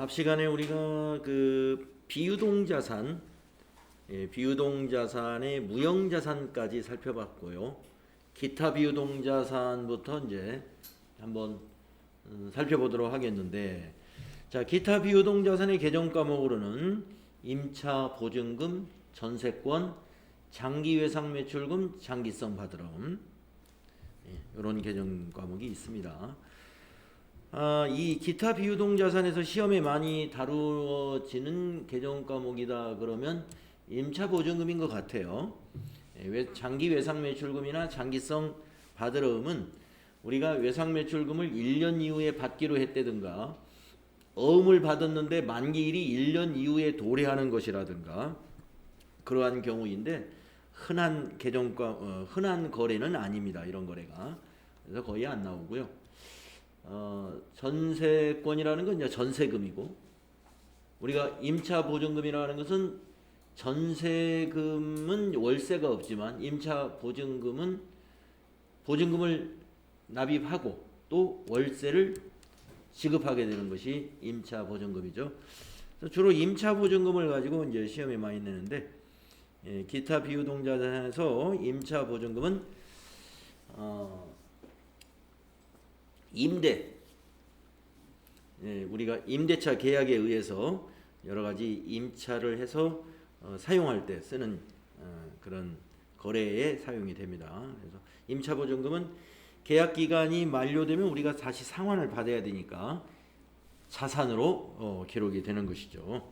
앞 시간에 우리가 그 비유동자산, 비유동자산의 무형자산까지 살펴봤고요. 기타 비유동자산부터 이제 한번 살펴보도록 하겠는데, 자, 기타 비유동자산의 개정 과목으로는 임차 보증금, 전세권, 장기 외상 매출금, 장기성 받으럼, 이런 개정 과목이 있습니다. 이 기타 비유동자산에서 시험에 많이 다루어지는 개정 과목이다 그러면 임차 보증금인 것 같아요. 장기 외상 매출금이나 장기성 받으러움은 우리가 외상 매출금을 1년 이후에 받기로 했다든가, 어음을 받았는데 만기일이 1년 이후에 도래하는 것이라든가 그러한 경우인데, 흔한 흔한 거래는 아닙니다. 이런 거래가. 그래서 거의 안 나오고요. 전세권이라는 건 이제 전세금이고, 우리가 임차 보증금이라는 것은 전세금은 월세가 없지만 임차 보증금은 보증금을 납입하고 또 월세를 지급하게 되는 것이 임차 보증금이죠. 주로 임차 보증금을 가지고 이제 시험에 많이 내는데, 기타 비유동자산에서 임차 보증금은 임대, 우리가 임대차 계약에 의해서 여러 가지 임차를 해서 사용할 때 쓰는 그런 거래에 사용이 됩니다. 그래서 임차 보증금은 계약 기간이 만료되면 우리가 다시 상환을 받아야 되니까 자산으로 기록이 되는 것이죠.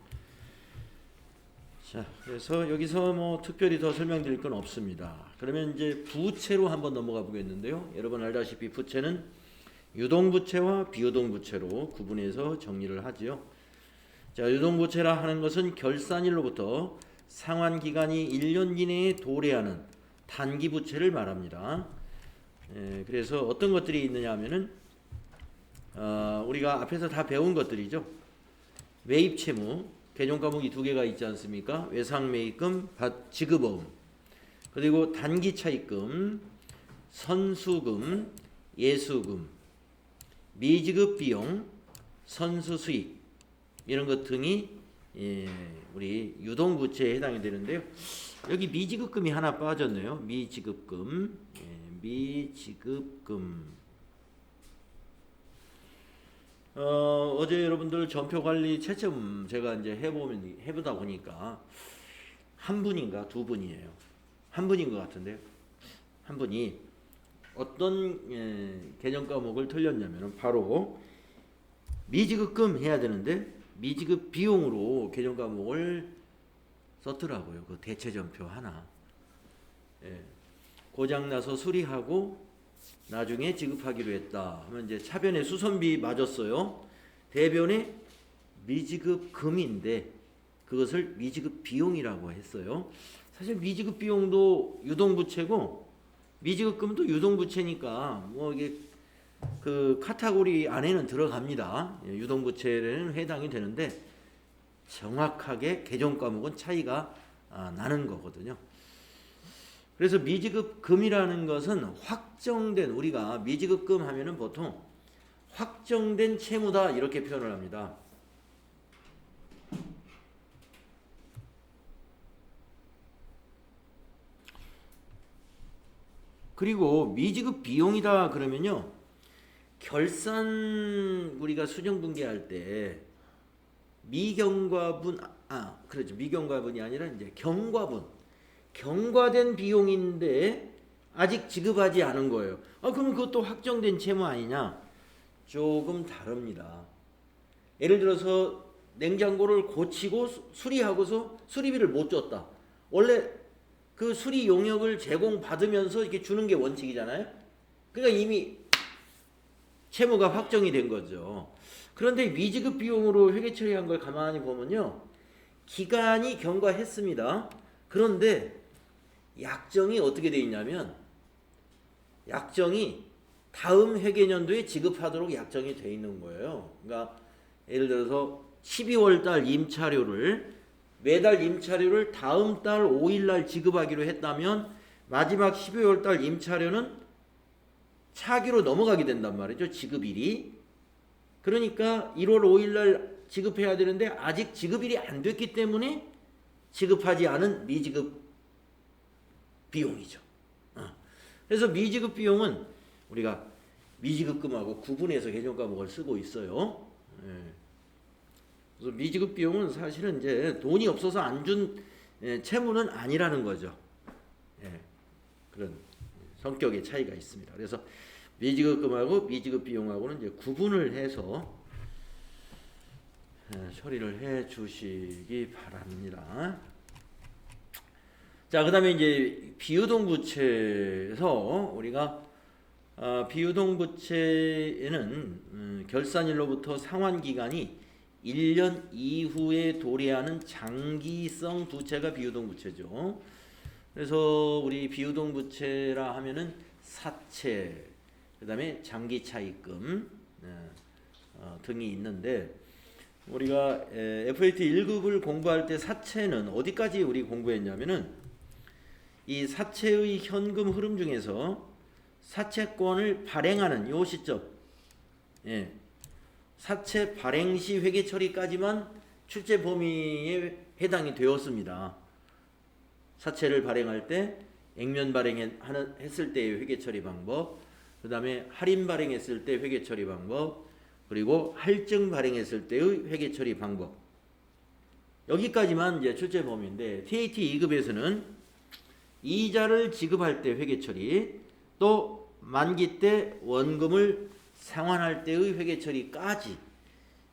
자, 그래서 여기서 뭐 특별히 더 설명드릴 건 없습니다. 그러면 이제 부채로 한번 넘어가 보겠는데요. 여러분 알다시피 부채는 유동부채와 비유동부채로 구분해서 정리를 하지요. 자, 유동부채라 하는 것은 결산일로부터 상환기간이 1년 이내에 도래하는 단기부채를 말합니다. 그래서 어떤 것들이 있느냐 하면은 우리가 앞에서 다 배운 것들이죠. 매입채무, 개정 과목이 두 개가 있지 않습니까? 외상매입금, 지급어음, 그리고 단기차입금, 선수금, 예수금, 미지급 비용, 선수수익, 이런 것 등이 우리 유동부채에 해당이 되는데요. 여기 미지급금이 하나 빠졌네요. 미지급금, 미지급금. 어제 여러분들 전표관리 채점 제가 이제 해보다 보니까 한 분인가 두 분이에요. 한 분인 것 같은데요. 한 분이 어떤 개정 과목을 틀렸냐면 바로 미지급금 해야 되는데 미지급 비용으로 개정 과목을 썼더라고요. 그 대체 전표 하나. 고장나서 수리하고 나중에 지급하기로 했다 하면 이제 차변에 수선비 맞았어요. 대변에 미지급금인데 그것을 미지급 비용이라고 했어요. 사실 미지급 비용도 유동부채고 미지급금도 유동부채니까 뭐 이게 그 카테고리 안에는 들어갑니다. 유동부채에는 해당이 되는데 정확하게 개정 과목은 차이가 나는 거거든요. 그래서 미지급금이라는 것은 확정된, 우리가 미지급금 하면은 보통 확정된 채무다 이렇게 표현을 합니다. 그리고 미지급 비용이다 그러면요, 결산 우리가 수정분계할 때 미경과분, 그렇죠, 미경과분이 아니라 이제 경과된 비용인데 아직 지급하지 않은 거예요. 그럼 그것도 확정된 채무 아니냐? 조금 다릅니다. 예를 들어서 냉장고를 고치고 수리하고서 수리비를 못 줬다. 원래 그 수리 용역을 제공받으면서 이렇게 주는 게 원칙이잖아요. 그러니까 이미 채무가 확정이 된 거죠. 그런데 미지급 비용으로 회계 처리한 걸 가만히 보면요, 기간이 경과했습니다. 그런데 약정이 어떻게 되어 있냐면 약정이 다음 회계년도에 지급하도록 약정이 되어 있는 거예요. 그러니까 예를 들어서 12월 달 임차료를, 매달 임차료를 다음 달 5일 날 지급하기로 했다면 마지막 12월 달 임차료는 차기로 넘어가게 된단 말이죠. 지급일이. 그러니까 1월 5일 날 지급해야 되는데 아직 지급일이 안 됐기 때문에 지급하지 않은 미지급 비용이죠. 그래서 미지급 비용은 우리가 미지급금하고 구분해서 개정과목을 쓰고 있어요. 그래서 미지급 비용은 사실은 이제 돈이 없어서 안 준 채무는 아니라는 거죠. 그런 성격의 차이가 있습니다. 그래서 미지급금하고 미지급 비용하고는 이제 구분을 해서 처리를 해 주시기 바랍니다. 자, 그다음에 이제 비유동 부채에서 우리가 비유동 부채에는 결산일로부터 상환 기간이 1년 이후에 도래하는 장기성 부채가 비유동 부채죠. 그래서 우리 비유동 부채라 하면은 사채, 그다음에 장기 차입금 등이 있는데 우리가 FAT 1급을 공부할 때 사채는 어디까지 우리 공부했냐면은 이 사채의 현금 흐름 중에서 사채권을 발행하는 요 시점, 사채 발행 시 회계 처리까지만 출제 범위에 해당이 되었습니다. 사채를 발행할 때 액면 발행했을 때의 회계 처리 방법, 그 다음에 할인 발행했을 때 회계 처리 방법, 그리고 할증 발행했을 때의 회계 처리 방법. 여기까지만 이제 출제 범위인데 TAT 2급에서는 이자를 지급할 때 회계 처리, 또 만기 때 원금을 상환할 때의 회계 처리까지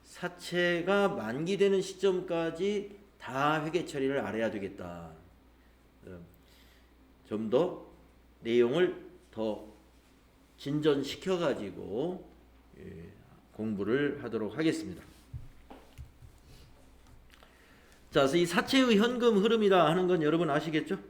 사채가 만기되는 시점까지 다 회계 처리를 알아야 되겠다. 좀 더 내용을 더 진전시켜 가지고 공부를 하도록 하겠습니다. 자, 그래서 이 사채의 현금 흐름이라 하는 건 여러분 아시겠죠?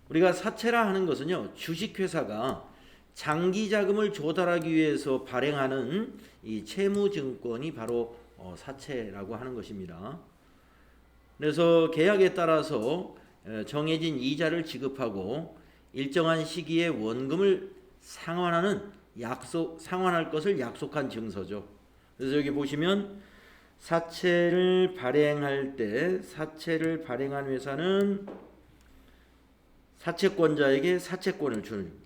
우리가 사채라 하는 것은요, 주식회사가 장기 자금을 조달하기 위해서 발행하는 이 채무증권이 바로 사채라고 하는 것입니다. 그래서 계약에 따라서 정해진 이자를 지급하고 일정한 시기에 원금을 상환할 것을 약속한 증서죠. 그래서 여기 보시면 사채를 발행할 때 사채를 발행한 회사는 사채권자에게 사채권을 줍니다.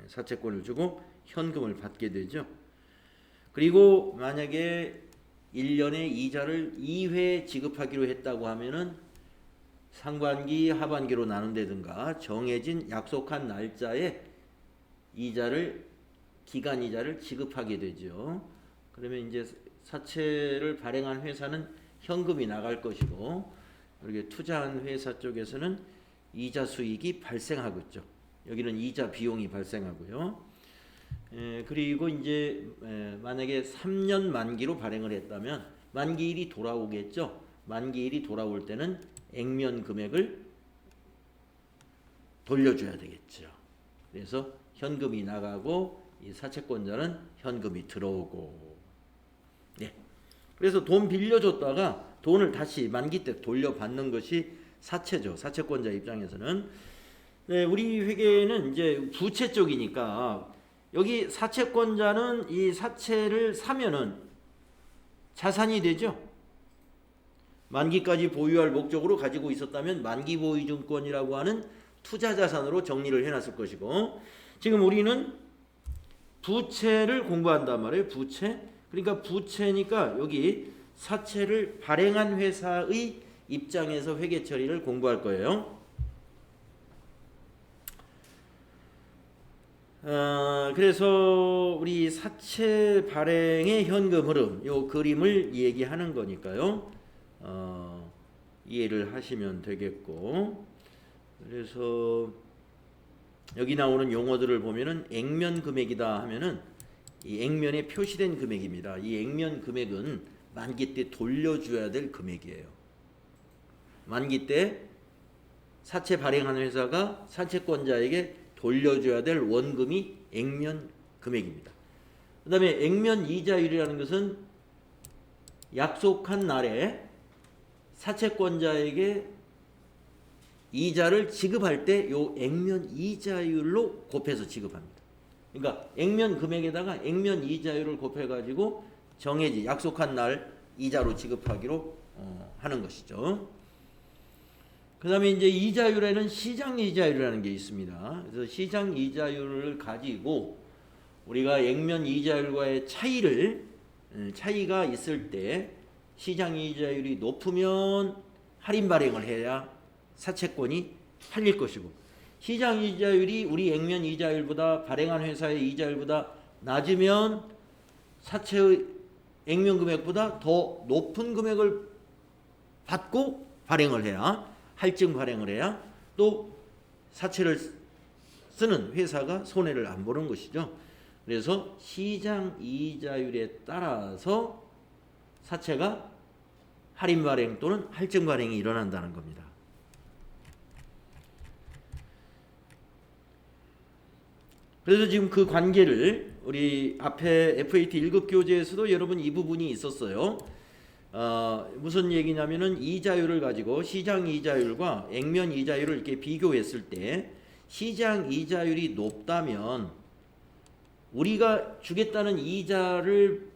사채권을 주고 현금을 받게 되죠. 그리고 만약에 1년에 이자를 2회 지급하기로 했다고 하면은 상반기, 하반기로 나눈다든가 정해진 약속한 날짜에 기간 이자를 지급하게 되죠. 그러면 이제 사채를 발행한 회사는 현금이 나갈 것이고, 이렇게 투자한 회사 쪽에서는 이자 수익이 발생하겠죠. 여기는 이자 비용이 발생하고요. 그리고 이제 만약에 3년 만기로 발행을 했다면 만기일이 돌아오겠죠. 만기일이 돌아올 때는 액면 금액을 돌려줘야 되겠죠. 그래서 현금이 나가고 이 사채권자는 현금이 들어오고. 그래서 돈 빌려줬다가 돈을 다시 만기 때 돌려받는 것이 사채죠. 사채권자 입장에서는. 우리 회계는 이제 부채 쪽이니까 여기 사채권자는 이 사채를 사면은 자산이 되죠. 만기까지 보유할 목적으로 가지고 있었다면 만기 보유증권이라고 하는 투자 자산으로 정리를 해놨을 것이고, 지금 우리는 부채를 공부한단 말이에요. 부채. 그러니까 부채니까 여기 사채를 발행한 회사의 입장에서 회계 처리를 공부할 거예요. 그래서 우리 사채 발행의 현금 흐름, 요 그림을 얘기하는 거니까요. 이해를 하시면 되겠고, 그래서 여기 나오는 용어들을 보면은 액면 금액이다 하면은 이 액면에 표시된 금액입니다. 이 액면 금액은 만기 때 돌려줘야 될 금액이에요. 만기 때 사채 발행하는 회사가 사채권자에게 돌려줘야 될 원금이 액면 금액입니다. 그 다음에 액면 이자율이라는 것은 약속한 날에 사채권자에게 이자를 지급할 때 요 액면 이자율로 곱해서 지급합니다. 그러니까 액면 금액에다가 액면 이자율을 곱해가지고 정해지 약속한 날 이자로 지급하기로 하는 것이죠. 그 다음에 이제 이자율에는 시장 이자율이라는 게 있습니다. 그래서 시장 이자율을 가지고 우리가 액면 이자율과의 차이가 있을 때 시장 이자율이 높으면 할인 발행을 해야 사채권이 팔릴 것이고, 시장 이자율이 우리 액면 이자율보다 발행한 회사의 이자율보다 낮으면 사채의 액면 금액보다 더 높은 금액을 받고 발행을 해야, 할증 발행을 해야 또 사채를 쓰는 회사가 손해를 안 보는 것이죠. 그래서 시장 이자율에 따라서 사채가 할인 발행 또는 할증 발행이 일어난다는 겁니다. 그래서 지금 그 관계를 우리 앞에 FAT 1급 교재에서도 여러분 이 부분이 있었어요. 무슨 얘기냐면은 이자율을 가지고 시장 이자율과 액면 이자율을 이렇게 비교했을 때 시장 이자율이 높다면 우리가 주겠다는 이자를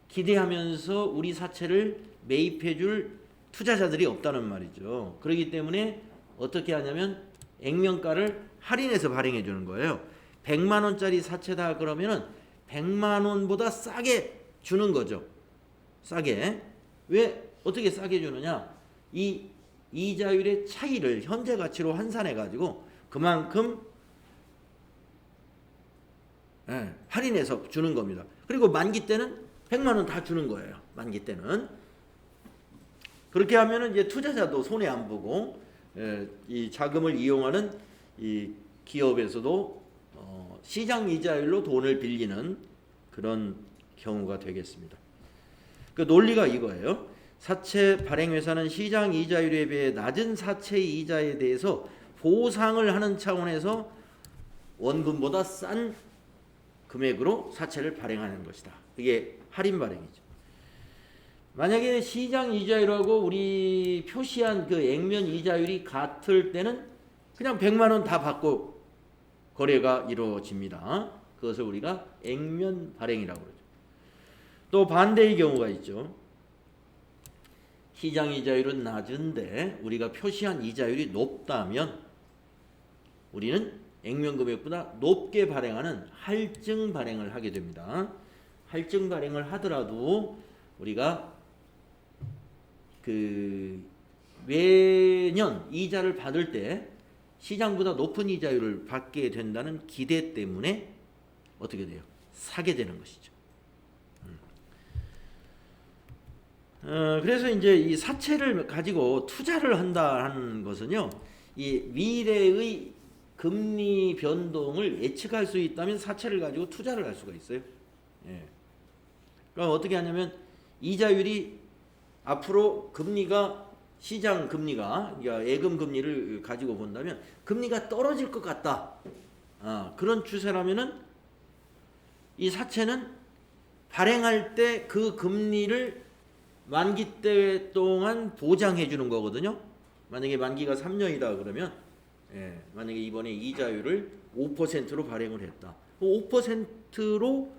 기대하면서 우리 사채를 매입해줄 투자자들이 없다는 말이죠. 그렇기 때문에 어떻게 하냐면 액면가를 할인해서 발행해 주는 거예요. 100만 원짜리 사채다 그러면은 100만 원보다 싸게 주는 거죠. 싸게. 왜 어떻게 싸게 주느냐? 이 이자율의 차이를 현재 가치로 환산해 가지고 그만큼 할인해서 주는 겁니다. 그리고 만기 때는 100만 원 다 주는 거예요. 만기 때는. 그렇게 하면은 이제 투자자도 손해 안 보고 이 자금을 이용하는 이 기업에서도 시장 이자율로 돈을 빌리는 그런 경우가 되겠습니다. 그 논리가 이거예요. 사채 발행 회사는 시장 이자율에 비해 낮은 사채 이자에 대해서 보상을 하는 차원에서 원금보다 싼 금액으로 사채를 발행하는 것이다. 이게 할인 발행이죠. 만약에 시장 이자율하고 우리 표시한 그 액면 이자율이 같을 때는 그냥 100만 원 다 받고 거래가 이루어집니다. 그것을 우리가 액면 발행이라고 그러죠. 또 반대의 경우가 있죠. 시장 이자율은 낮은데 우리가 표시한 이자율이 높다면 우리는 액면 금액보다 높게 발행하는 할증 발행을 하게 됩니다. 할증 발행을 하더라도 우리가 그 매년 이자를 받을 때 시장보다 높은 이자율을 받게 된다는 기대 때문에 어떻게 돼요? 사게 되는 것이죠. 그래서 이제 이 사채를 가지고 투자를 한다는 것은요, 이 미래의 금리 변동을 예측할 수 있다면 사채를 가지고 투자를 할 수가 있어요. 그럼 어떻게 하냐면 이자율이 앞으로 금리가 시장 금리가 그러니까 예금 금리를 가지고 본다면 금리가 떨어질 것 같다. 그런 추세라면은 이 사채는 발행할 때 그 금리를 만기 때 동안 보장해 주는 거거든요. 만약에 만기가 3년이다 그러면 만약에 이번에 이자율을 5%로 발행을 했다. 5%로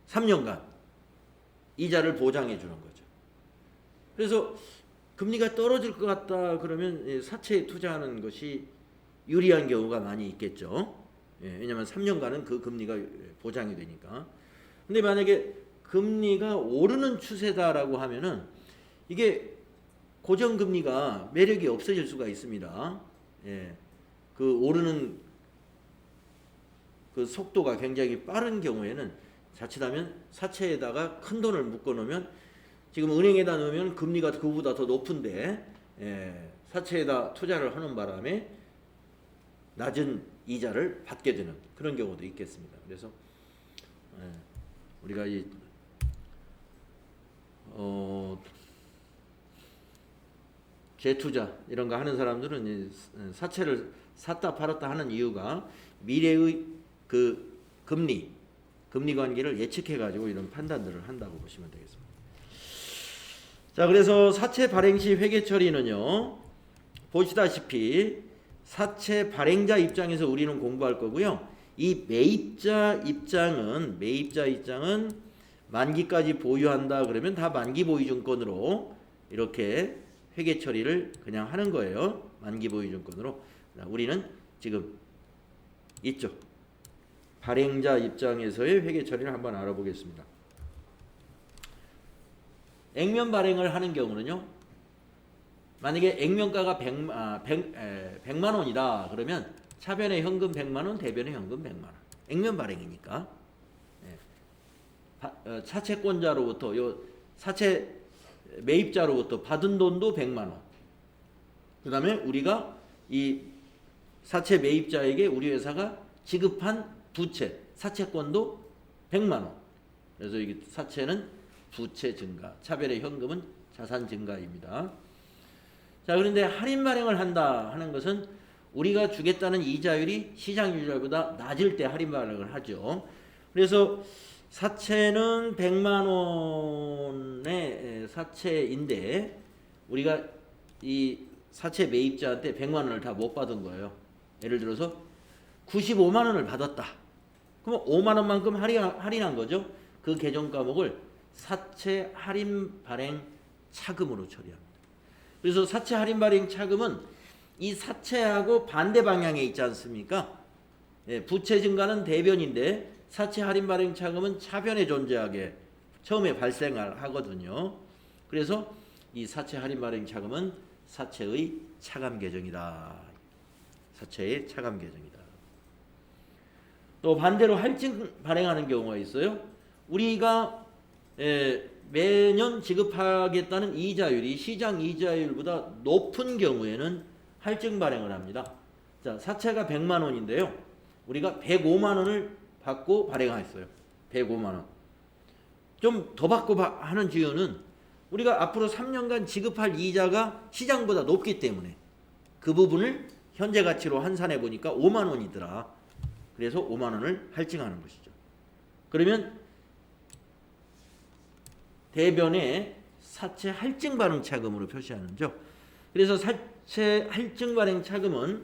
3년간 이자를 보장해 주는 거죠. 그래서 금리가 떨어질 것 같다 그러면 사채에 투자하는 것이 유리한 경우가 많이 있겠죠. 왜냐하면 3년간은 그 금리가 보장이 되니까. 근데 만약에 금리가 오르는 추세다라고 하면은 이게 고정금리가 매력이 없어질 수가 있습니다. 그 오르는 그 속도가 굉장히 빠른 경우에는 자칫하면 사채에다가 큰 돈을 묶어 놓으면 지금 은행에다 넣으면 금리가 그보다 더 높은데 사채에다 투자를 하는 바람에 낮은 이자를 받게 되는 그런 경우도 있겠습니다. 그래서 우리가 이 재투자 이런 거 하는 사람들은 사채를 샀다 팔았다 하는 이유가 미래의 그 금리 관계를 예측해 가지고 이런 판단들을 한다고 보시면 되겠습니다. 자, 그래서 사채 발행 시 회계 처리는요, 보시다시피 사채 발행자 입장에서 우리는 공부할 거고요, 이 매입자 입장은 만기까지 보유한다 그러면 다 만기 보유증권으로 이렇게 회계 처리를 그냥 하는 거예요. 만기 보유증권으로. 우리는 지금 있죠. 발행자 입장에서의 회계 처리를 한번 알아보겠습니다. 액면 발행을 하는 경우는요. 만약에 액면가가 100만 원이다 그러면 차변의 현금 100만 원, 대변의 현금 100만 원. 액면 발행이니까. 사채권자로부터 사채 매입자로부터 받은 돈도 100만 원. 그다음에 우리가 이 사채 매입자에게 우리 회사가 지급한 부채, 사채권도 100만 원. 그래서 이게 사채는 부채 증가, 차별의 현금은 자산 증가입니다. 자, 그런데 할인 발행을 한다 하는 것은 우리가 주겠다는 이자율이 시장 이자율보다 낮을 때 할인 발행을 하죠. 그래서 사채는 100만 원의 사채인데 우리가 이 사채 매입자한테 100만 원을 다 못 받은 거예요. 예를 들어서 95만 원을 받았다. 그럼 5만 원만큼 할인한 거죠. 그 계정 과목을 사채 할인 발행 차금으로 처리합니다. 그래서 사채 할인 발행 차금은 이 사채하고 반대 방향에 있지 않습니까? 부채 증가는 대변인데 사채 할인 발행 차금은 차변에 존재하게 처음에 발생하거든요. 그래서 이 사채 할인 발행 차금은 사채의 차감 계정이다. 사채의 차감 계정이다. 또 반대로 할증 발행하는 경우가 있어요. 우리가 매년 지급하겠다는 이자율이 시장 이자율보다 높은 경우에는 할증 발행을 합니다. 자, 사채가 100만 원인데요. 우리가 105만 원을 받고 발행했어요. 105만 원. 좀 더 받고 하는 이유는 우리가 앞으로 3년간 지급할 이자가 시장보다 높기 때문에 그 부분을 현재 가치로 환산해 보니까 5만 원이더라. 그래서 5만 원을 할증하는 것이죠. 그러면 대변에 사채 할증 발행 차금으로 표시하는죠. 그래서 사채 할증 발행 차금은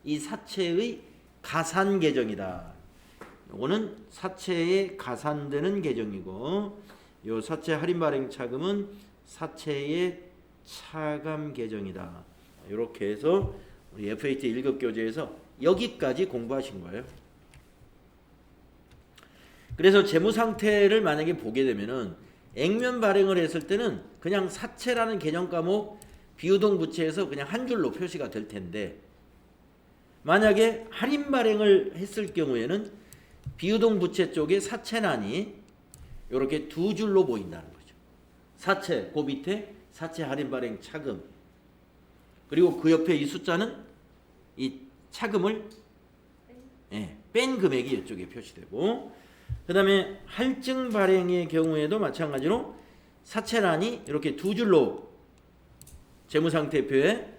이 사채의 가산 계정이다. 이거는 사채에 가산되는 계정이고, 요 사채 할인 발행 차금은 사채의 차감 계정이다. 이렇게 해서 우리 FAT 1급 교재에서 여기까지 공부하신 거예요. 그래서 재무 상태를 만약에 보게 되면은 액면 발행을 했을 때는 그냥 사채라는 개념 과목 비유동 부채에서 그냥 한 줄로 표시가 될 텐데, 만약에 할인 발행을 했을 경우에는 비유동 부채 쪽에 사채란이 이렇게 두 줄로 보인다는 거죠. 사채, 그 밑에 사채 할인 발행 차금, 그리고 그 옆에 이 숫자는 이 차금을 뺀 금액이 이쪽에 표시되고, 그 다음에 할증 발행의 경우에도 마찬가지로 사채란이 이렇게 두 줄로 재무상태표에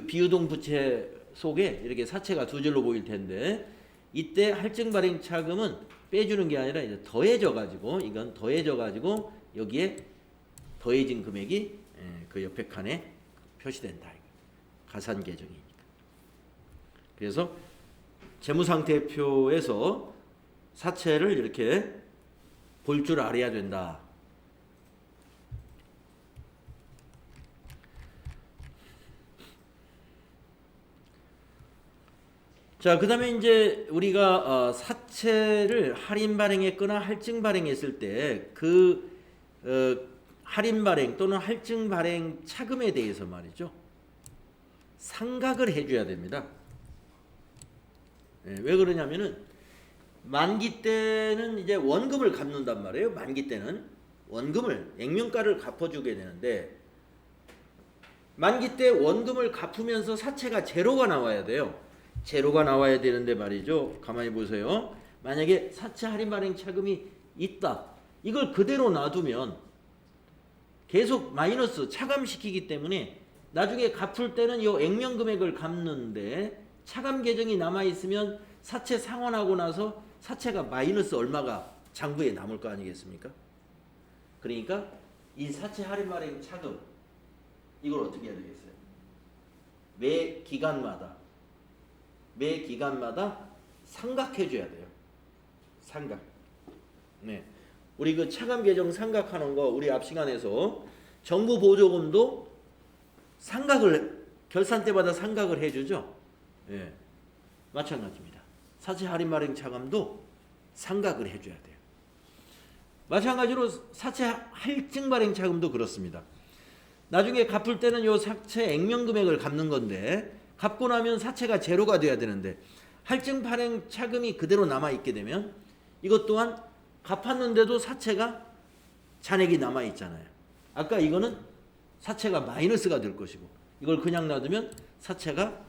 비유동 부채 속에 이렇게 사채가 두 줄로 보일 텐데, 이때 할증 발행 차금은 빼주는 게 아니라 이제 더해져 가지고, 이건 더해져 가지고 여기에 더해진 금액이 그 옆에 칸에 표시된다. 가산 계정이니까. 그래서 재무상태표에서 사채를 이렇게 볼 줄 알아야 된다. 자, 그 다음에 이제 우리가 사채를 할인 발행했거나 할증 발행했을 때 그 할인 발행 또는 할증 발행 차금에 대해서 말이죠, 상각을 해줘야 됩니다. 왜 그러냐면은 만기 때는 이제 원금을 갚는단 말이에요. 만기 때는 원금을, 액면가를 갚아주게 되는데, 만기 때 원금을 갚으면서 사채가 제로가 나와야 돼요. 제로가 나와야 되는데 말이죠. 가만히 보세요. 만약에 사채 할인 발행 차금이 있다. 이걸 그대로 놔두면 계속 마이너스 차감시키기 때문에 나중에 갚을 때는 이 액면 금액을 갚는데 차감 계정이 남아있으면 사채 상환하고 나서 사채가 마이너스 얼마가 장부에 남을 거 아니겠습니까? 그러니까 이 사채 할인 발행 차금, 이걸 어떻게 해야 되겠어요? 매 기간마다 상각해줘야 돼요. 상각. 네. 우리 그 차감 계정 상각하는 거 우리 앞 시간에서 정부 보조금도 상각을 결산 때마다 상각을 해주죠. 예. 마찬가지입니다. 사채 할인 발행 차감도 상각을 해줘야 돼요. 마찬가지로 사채 할증 발행 차감도 그렇습니다. 나중에 갚을 때는 요 사채 액면 금액을 갚는 건데 갚고 나면 사채가 제로가 돼야 되는데 할증 발행 차금이 그대로 남아 있게 되면 이것 또한 갚았는데도 사채가 잔액이 남아 있잖아요. 아까 이거는 사채가 마이너스가 될 것이고 이걸 그냥 놔두면 사채가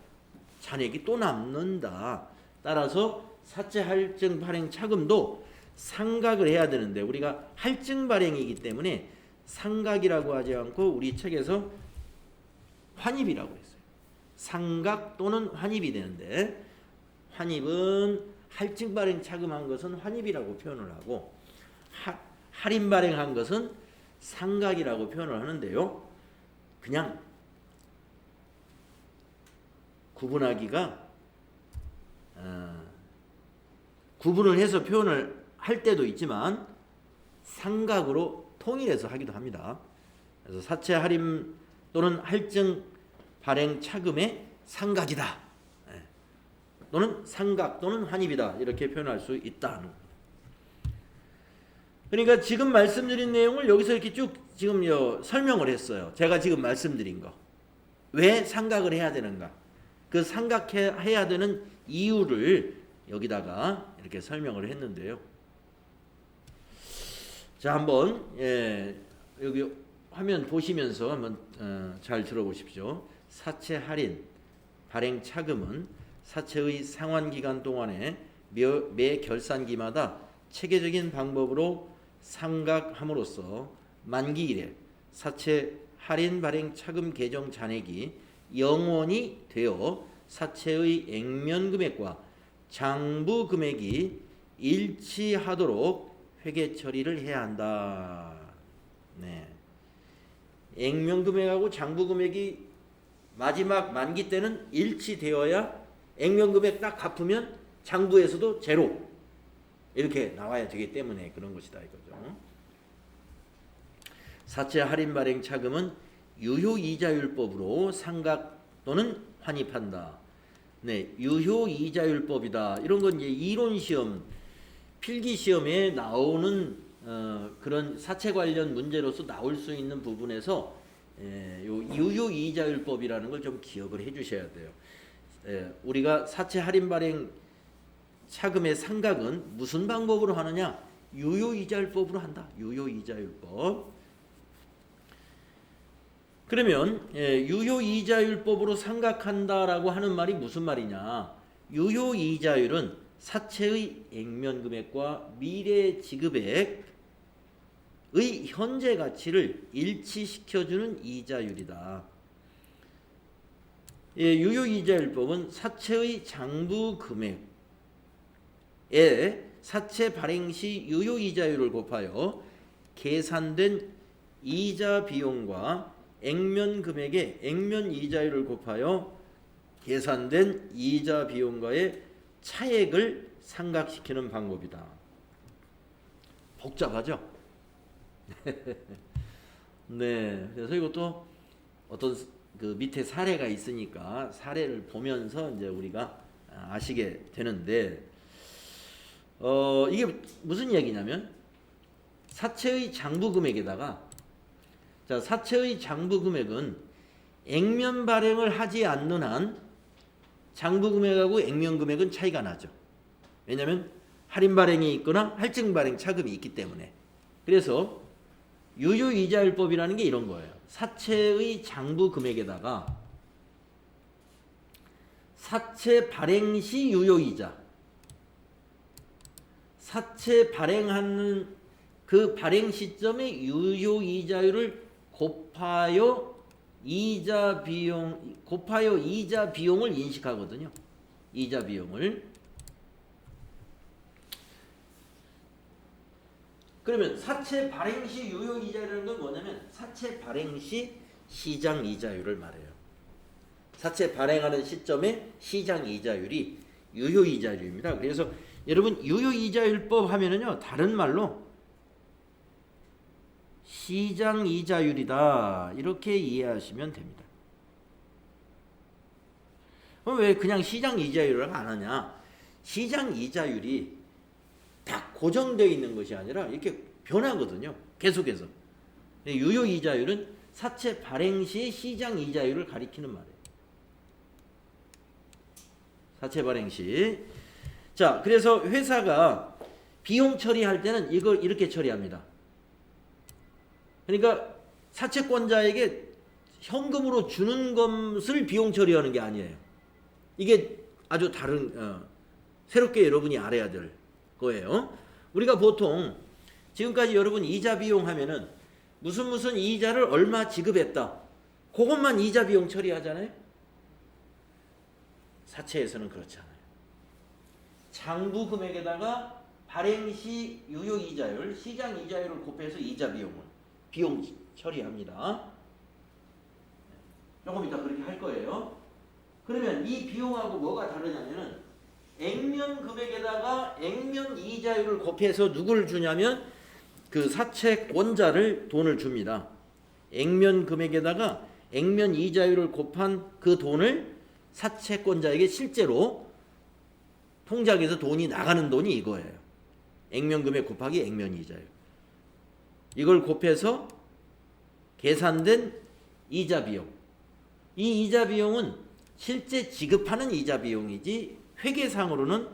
잔액이 또 남는다. 따라서 사채 할증 발행 차금도 상각을 해야 되는데 우리가 할증 발행이기 때문에 상각이라고 하지 않고 우리 책에서 환입이라고 했어요. 상각 또는 환입이 되는데 환입은 할증 발행 차금한 것은 환입이라고 표현을 하고 할인 발행한 것은 상각이라고 표현을 하는데요. 그냥 구분하기가 구분을 해서 표현을 할 때도 있지만 상각으로 통일해서 하기도 합니다. 그래서 사채 할인 또는 할증 발행 차금의 상각이다. 또는 상각 또는 환입이다. 이렇게 표현할 수 있다. 그러니까 지금 말씀드린 내용을 여기서 이렇게 쭉 지금 설명을 했어요. 제가 지금 말씀드린 거. 왜 상각을 해야 되는가? 그 상각해야 되는 이유를 여기다가 이렇게 설명을 했는데요. 자, 한번 여기 화면 보시면서 한번 잘 들어보십시오. 사채 할인 발행 차금은 사채의 상환 기간 동안에 매 결산기마다 체계적인 방법으로 상각함으로써 만기일에 사채 할인 발행 차금 계정 잔액이 영원이 되어 사채의 액면 금액과 장부 금액이 일치하도록 회계 처리를 해야 한다. 네. 액면 금액하고 장부 금액이 마지막 만기 때는 일치되어야 액면 금액 딱 갚으면 장부에서도 제로 이렇게 나와야 되기 때문에 그런 것이다 이거죠. 사채 할인 발행 차금은 유효이자율법으로 상각 또는 환입한다. 네, 유효이자율법이다. 이런 건 이제 이론 시험, 필기 시험에 나오는 그런 사채 관련 문제로서 나올 수 있는 부분에서 요 유효이자율법이라는 걸 좀 기억을 해주셔야 돼요. 우리가 사채 할인 발행 차금의 상각은 무슨 방법으로 하느냐? 유효이자율법으로 한다. 유효이자율법. 그러면 유효이자율법으로 상각한다라고 하는 말이 무슨 말이냐? 유효이자율은 사채의 액면 금액과 미래 지급액의 현재 가치를 일치시켜주는 이자율이다. 유효이자율법은 사채의 장부 금액에 사채 발행 시 유효이자율을 곱하여 계산된 이자 비용과 액면 금액의 액면 이자율을 곱하여 계산된 이자 비용과의 차액을 상각시키는 방법이다. 복잡하죠? 네, 그래서 이것도 어떤 그 밑에 사례가 있으니까 사례를 보면서 이제 우리가 아시게 되는데, 이게 무슨 얘기냐면 사채의 장부 금액에다가 자, 사채의 장부 금액은 액면 발행을 하지 않는 한 장부 금액하고 액면 금액은 차이가 나죠. 왜냐하면 할인 발행이 있거나 할증 발행 차금이 있기 때문에. 그래서 유효이자율법이라는 게 이런 거예요. 사채의 장부 금액에다가 사채 발행 시 유효이자, 사채 발행하는 그 발행 시점의 유효이자율을 곱하여 이자 비용을 인식하거든요. 이자 비용을. 그러면 사채 발행 시 유효이자율이라는 건 뭐냐면 사채 발행 시 시장 이자율을 말해요. 사채 발행하는 시점의 시장 이자율이 유효이자율입니다. 그래서 여러분 유효이자율법 하면은요 다른 말로 시장이자율이다 이렇게 이해하시면 됩니다. 왜 그냥 시장이자율을 안 하냐? 시장이자율이 딱 고정되어 있는 것이 아니라 이렇게 변하거든요. 계속해서. 유효이자율은 사채 발행 시 시장이자율을 가리키는 말이에요. 사채 발행 시. 자, 그래서 회사가 비용 처리할 때는 이걸 이렇게 처리합니다. 그러니까 사채권자에게 현금으로 주는 것을 비용 처리하는 게 아니에요. 이게 아주 다른 새롭게 여러분이 알아야 될 거예요. 우리가 보통 지금까지 여러분 이자 비용 하면은 무슨 이자를 얼마 지급했다. 그것만 이자 비용 처리하잖아요. 사채에서는 그렇지 않아요. 장부 금액에다가 발행 시 유효 이자율, 시장 이자율을 곱해서 이자 비용 처리합니다. 조금 이따 그렇게 할 거예요. 그러면 이 비용하고 뭐가 다르냐면은 액면 금액에다가 액면 이자율을 곱해서 누구를 주냐면 그 사채권자를 돈을 줍니다. 액면 금액에다가 액면 이자율을 곱한 그 돈을 사채권자에게 실제로 통장에서 돈이 나가는 돈이 이거예요. 액면 금액 곱하기 액면 이자율. 이걸 곱해서 계산된 이자 비용. 이 이자 비용은 실제 지급하는 이자 비용이지 회계상으로는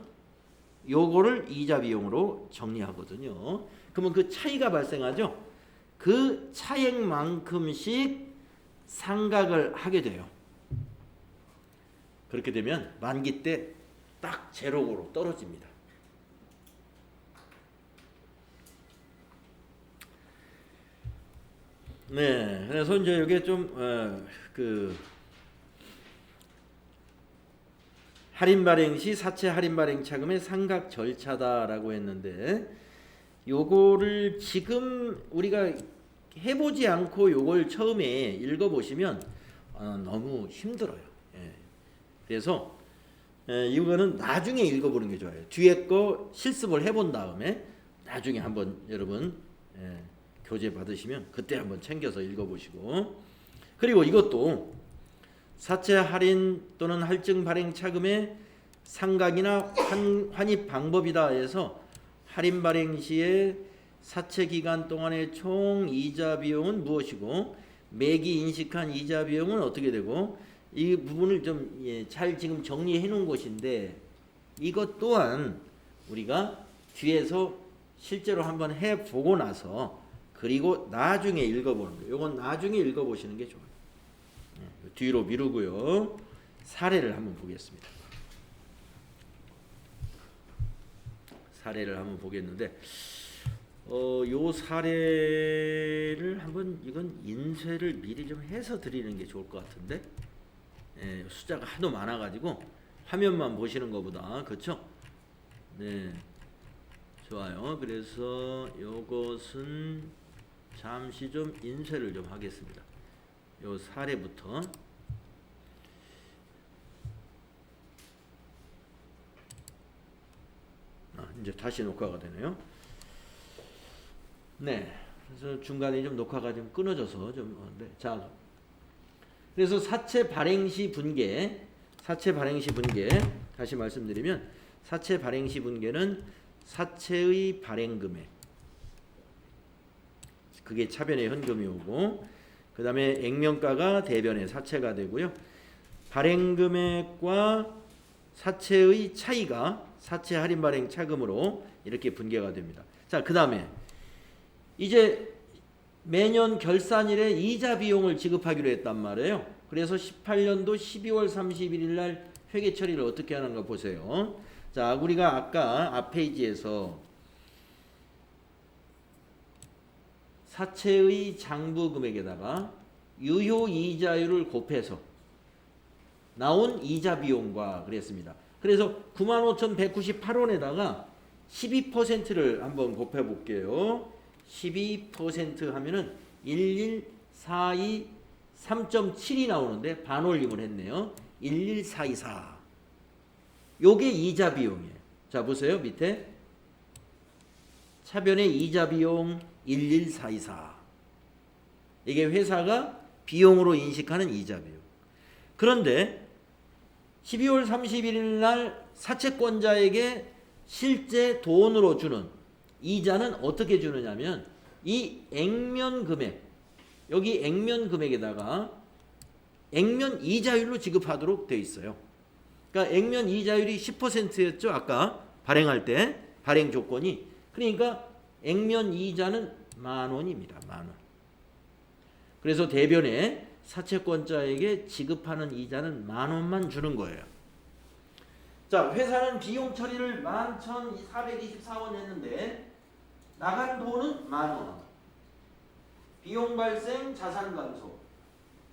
요거를 이자 비용으로 정리하거든요. 그러면 그 차이가 발생하죠. 그 차액만큼씩 상각을 하게 돼요. 그렇게 되면 만기 때 딱 제로로 떨어집니다. 네, 그래서 이제 이게 좀 할인 발행 시 사채 할인 발행 차금의 상각 절차다라고 했는데 요거를 지금 우리가 해보지 않고 요걸 처음에 읽어보시면 너무 힘들어요. 예. 그래서 이거는 나중에 읽어보는 게 좋아요. 뒤에 거 실습을 해본 다음에 나중에 한번 여러분 교재 받으시면 그때 한번 챙겨서 읽어보시고, 그리고 이것도 사채 할인 또는 할증 발행 차금의 상각이나 환입 방법이다 해서 할인 발행 시에 사채 기간 동안의 총 이자 비용은 무엇이고 매기 인식한 이자 비용은 어떻게 되고, 이 부분을 좀 잘 지금 정리해 놓은 것인데 이것 또한 우리가 뒤에서 실제로 한번 해 보고 나서 그리고 나중에 읽어보는 거예요. 이건 나중에 읽어보시는 게 좋아요. 뒤로 미루고요. 사례를 한번 보겠습니다. 사례를 한번 보겠는데 요 사례를 한번 이건 인쇄를 미리 좀 해서 드리는 게 좋을 것 같은데 숫자가 하도 많아가지고 화면만 보시는 것보다 그렇죠? 네, 좋아요. 그래서 요것은 잠시 좀 인쇄를 좀 하겠습니다. 요 사례부터 이제 다시 녹화가 되네요. 네, 그래서 중간에 좀 녹화가 좀 끊어져서 좀 네. 자, 그래서 사채 발행 시 분계, 사채 발행 시 분계 다시 말씀드리면 사채 발행 시 분계는 사채의 발행 금액, 그게 차변의 현금이 오고, 그 다음에 액면가가 대변의 사채가 되고요. 발행 금액과 사채의 차이가 사채 할인 발행 차금으로 이렇게 분계가 됩니다. 자, 그 다음에 이제 매년 결산일에 이자 비용을 지급하기로 했단 말이에요. 그래서 18년도 12월 31일 날 회계 처리를 어떻게 하는가 보세요. 자, 우리가 아까 앞 페이지에서 사채의 장부 금액에다가 유효 이자율을 곱해서 나온 이자 비용과 그랬습니다. 그래서 95,198원에다가 12%를 한번 곱해 볼게요. 12% 하면은 11423.7이 나오는데 반올림을 했네요. 11424. 요게 이자 비용이에요. 자, 보세요. 밑에 차변의 이자 비용 11424. 이게 회사가 비용으로 인식하는 이자 비용. 그런데 12월 31일 날 사채권자에게 실제 돈으로 주는 이자는 어떻게 주느냐면 이 액면 금액, 여기 액면 금액에다가 액면 이자율로 지급하도록 되어 있어요. 그러니까 액면 이자율이 10%였죠. 아까 발행할 때 발행 조건이. 그러니까 액면 이자는 10,000원입니다. 10,000원. 그래서 대변에 사채권자에게 지급하는 이자는 10,000원만 주는 거예요. 자, 회사는 비용 처리를 11,424원 했는데 나간 돈은 10,000원. 비용 발생, 자산 감소.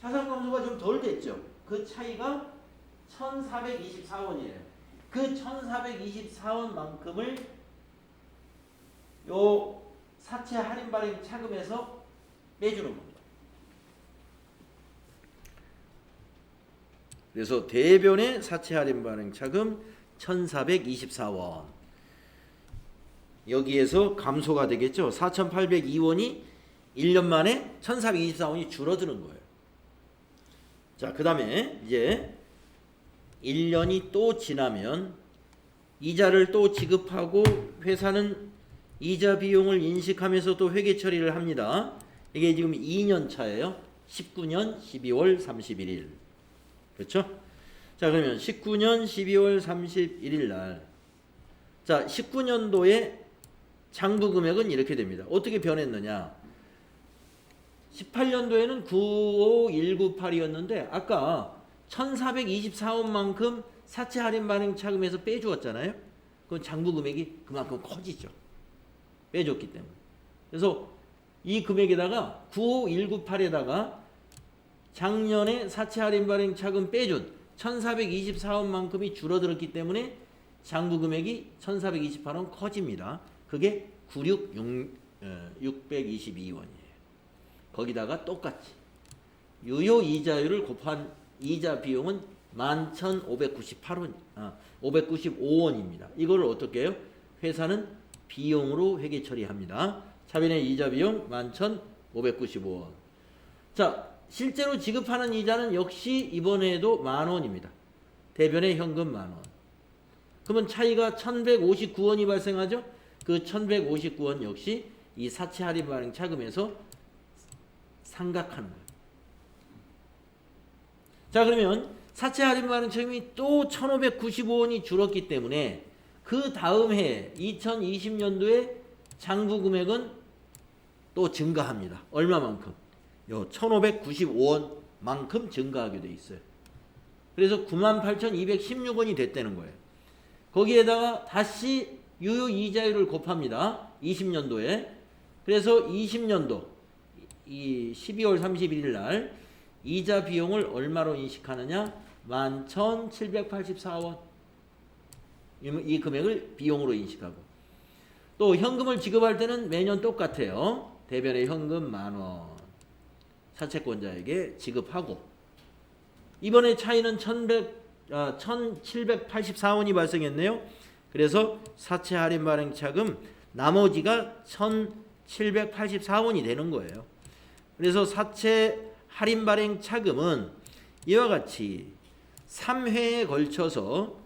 자산 감소가 좀 덜 됐죠. 그 차이가 1,424원이에요. 그 1,424원만큼을 요 사채 할인 발행 차금에서 빼주는 겁니다. 그래서 대변의 사채 할인 발행 차금 1,424원. 여기에서 감소가 되겠죠. 4,802원이 1년 만에 1,424원이 줄어드는 거예요. 자, 그 다음에 이제 1년이 또 지나면 이자를 또 지급하고 회사는 이자 비용을 인식하면서 또 회계 처리를 합니다. 이게 지금 2년 차예요. 19년 12월 31일. 그렇죠? 자, 그러면 19년 12월 31일 날, 자, 19년도에 장부 금액은 이렇게 됩니다. 어떻게 변했느냐? 18년도에는 95198이었는데 아까 1,424원만큼 사채 할인 발행 차금에서 빼주었잖아요. 그럼 장부 금액이 그만큼 커지죠. 빼줬기 때문에. 그래서 이 금액에다가 95198에다가 작년에 사채 할인 발행 차금 빼준 1,424원만큼이 줄어들었기 때문에 장부 금액이 1,428원 커집니다. 그게 622원이에요. 거기다가 똑같이 유효 이자율을 곱한 이자 비용은 11,595원입니다. 이거를 어떻게 해요? 회사는 비용으로 회계 처리합니다. 차변의 이자 비용 11,595원. 자, 실제로 지급하는 이자는 역시 이번에도 10,000원입니다. 대변의 현금 10,000원. 그러면 차이가 1,159원이 발생하죠? 그 1,159원 역시 이 사채 할인 발행 차금에서 상각하는 거예요. 자, 그러면 사채 할인 발행 차금이 또 1,595원이 줄었기 때문에 그 다음 해 2020년도에 장부 금액은 또 증가합니다. 얼마만큼? 요 1,595원만큼 증가하게 돼 있어요. 그래서 98,216원이 됐다는 거예요. 거기에다가 다시 유효 이자율을 곱합니다. 20년도에. 그래서 20년도 이 12월 31일 날 이자 비용을 얼마로 인식하느냐? 11,784원. 이 금액을 비용으로 인식하고. 또 현금을 지급할 때는 매년 똑같아요. 대변의 현금 10,000원. 사채권자에게 지급하고. 이번에 차이는 1,784원이 발생했네요. 그래서 사채 할인 발행 차금 나머지가 1,784원이 되는 거예요. 그래서 사채 할인 발행 차금은 이와 같이 3회에 걸쳐서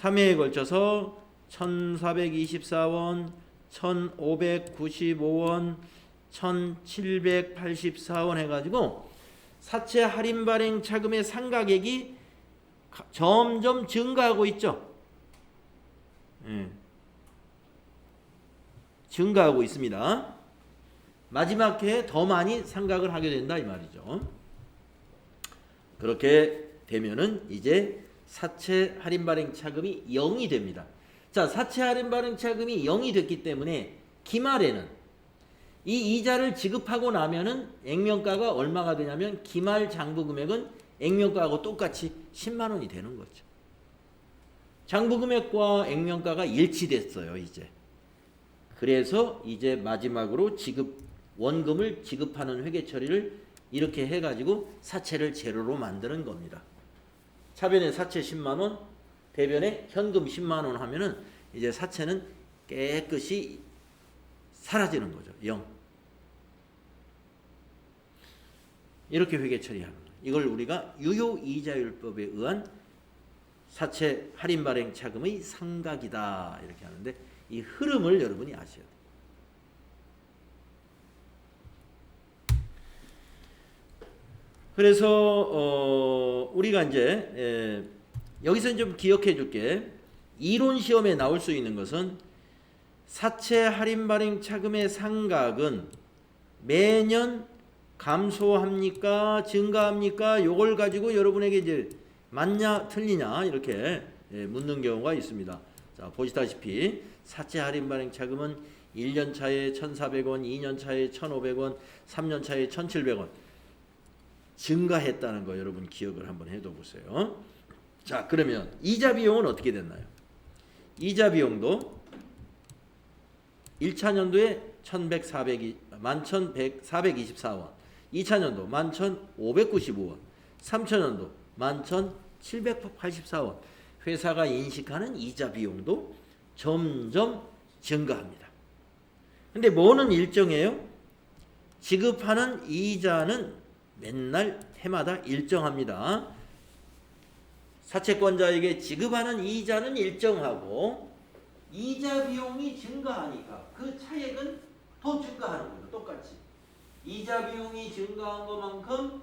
1,424원, 1,595원, 1,784원 해가지고 사채 할인 발행 차금의 상가액이 점점 증가하고 있죠. 증가하고 있습니다. 마지막 해에 더 많이 상각을 하게 된다 이 말이죠. 그렇게 되면은 이제 사채 할인 발행 차금이 0이 됩니다. 자, 사채 할인 발행 차금이 0이 됐기 때문에 기말에는 이 이자를 지급하고 나면은 액면가가 얼마가 되냐면 기말 장부 금액은 액면가하고 똑같이 10만 원이 되는 거죠. 장부 금액과 액면가가 일치됐어요, 이제. 그래서 이제 마지막으로 원금을 지급하는 회계 처리를 이렇게 해가지고 사채를 제로로 만드는 겁니다. 차변의 사채 10만 원, 대변에 현금 10만 원 하면은 이제 사채는 깨끗이 사라지는 거죠. 0. 이렇게 회계 처리하는 거예요. 이걸 우리가 유효이자율법에 의한 사채 할인 발행 차금의 상각이다 이렇게 하는데 이 흐름을 여러분이 아셔야 돼요. 그래서 우리가 이제 여기서 좀 기억해 줄게. 이론 시험에 나올 수 있는 것은 사채 할인 발행 차금의 상각은 매년 감소합니까? 증가합니까? 요걸 가지고 여러분에게 이제 맞냐 틀리냐 이렇게 묻는 경우가 있습니다. 자, 보시다시피 사채 할인 발행 차금은 1년 차에 1,400원, 2년 차에 1,500원, 3년 차에 1,700원 증가했다는 거 여러분 기억을 한번 해둬 보세요. 자, 그러면 이자 비용은 어떻게 됐나요? 이자 비용도 1차 년도에 11,424원, 2차 년도 11,595원, 3차 년도 11,784원. 회사가 인식하는 이자 비용도 점점 증가합니다. 근데 뭐는 일정해요? 지급하는 이자는 맨날 해마다 일정합니다. 사채권자에게 지급하는 이자는 일정하고 이자 비용이 증가하니까 그 차액은 더 증가하는 거예요. 똑같이. 이자 비용이 증가한 것만큼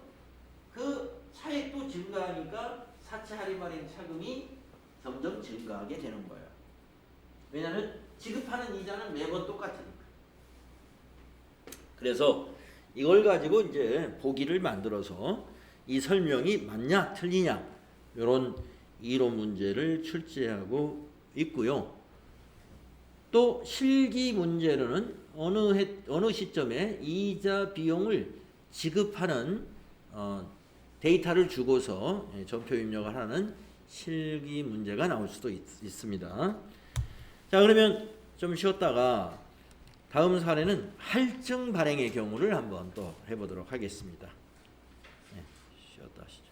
그 차액도 증가하니까 사채 할인 발행 차금이 점점 증가하게 되는 거예요. 왜냐하면 지급하는 이자는 매번 똑같으니까. 그래서 이걸 가지고 이제 보기를 만들어서 이 설명이 맞냐 틀리냐 이런 이론 문제를 출제하고 있고요. 또 실기 문제로는 어느 시점에 이자 비용을 지급하는 데이터를 주고서 전표 입력을 하는 실기 문제가 나올 수도 있습니다. 자, 그러면 좀 쉬었다가 다음 사례는 할증 발행의 경우를 한번 또 해보도록 하겠습니다. 쉬었다 하시죠.